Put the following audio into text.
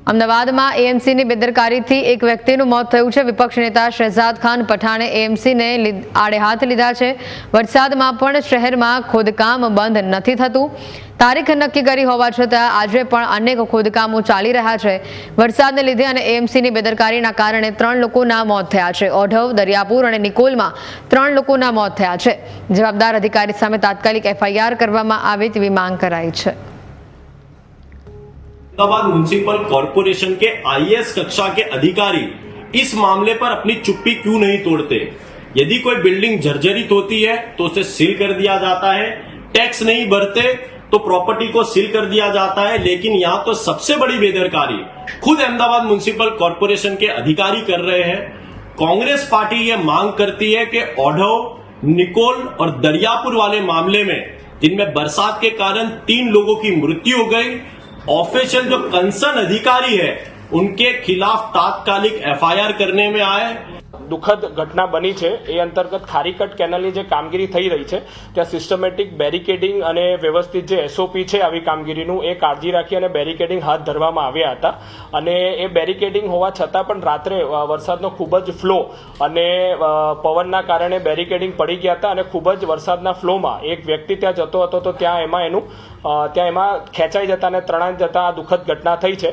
અમદાવાદમાં એએમસીની બેદરકારીથી એક વ્યક્તિનું મોત થયું છે। વિપક્ષ નેતા શહેજાદ ખાન પઠાણે એએમસીને આડે હાથ લીધા છે। વરસાદમાં પણ શહેરમાં ખોદકામ બંધ નથી થતું। તારીખ નક્કી કરી હોવા છતાં આજે પણ અનેક ખોદકામો ચાલી રહ્યા છે। વરસાદને લીધે અને એએમસીની બેદરકારીના કારણે 3 લોકોના મોત થયા છે। ઓઢવ, દરિયાપુર અને નિકોલમાં 3 લોકોના મોત થયા છે। જવાબદાર અધિકારી સામે તાત્કાલિક એફઆઈઆર કરવામાં આવે તેવી માંગ કરાઈ છે। अहमदाबाद म्युनिसिपल कॉरपोरेशन के आईएएस कक्षा के अधिकारी इस मामले पर अपनी चुप्पी क्यों नहीं तोड़ते? यदि कोई बिल्डिंग जर्जरित होती है तो उसे सील कर दिया जाता है, टैक्स नहीं भरते तो प्रॉपर्टी को सील कर दिया जाता है। लेकिन यहाँ तो सबसे बड़ी बेदरकारी खुद अहमदाबाद म्युनिसिपल कॉरपोरेशन के अधिकारी कर रहे हैं। कांग्रेस पार्टी ये मांग करती है कि ओढ़व, निकोल और दरियापुर वाले मामले में जिनमें बरसात के कारण 3 लोगों की मृत्यु हो गई, ऑफिशियल जो कंसर्न अधिकारी है उनके खिलाफ तात्कालिक एफआईआर करने में आए। दुखद घटना बनी है ए अंतर्गत खारीकट केनलनी जे कामगीरी थई रही है त्या सिस्टमेटिक बेरिकेडिंग अने व्यवस्थित जे एसओपी है आवी कामगीरीनुं ए काळजी राखी अने बेरिकेडिंग हाथ धरवामां आव्या हता। अने ए बेरिकेडिंग होवा छतां पण रात्रे वरसादनो खूब ज फ्लो अने पवनना कारणे बेरिकेडिंग पड़ी गया हता अने खूब ज वरसादना फ्लोमां एक व्यक्ति त्यां जतो हतो तो त्यां एमां खेंचाई जता अने तणाई जता दुखद घटना थई छे।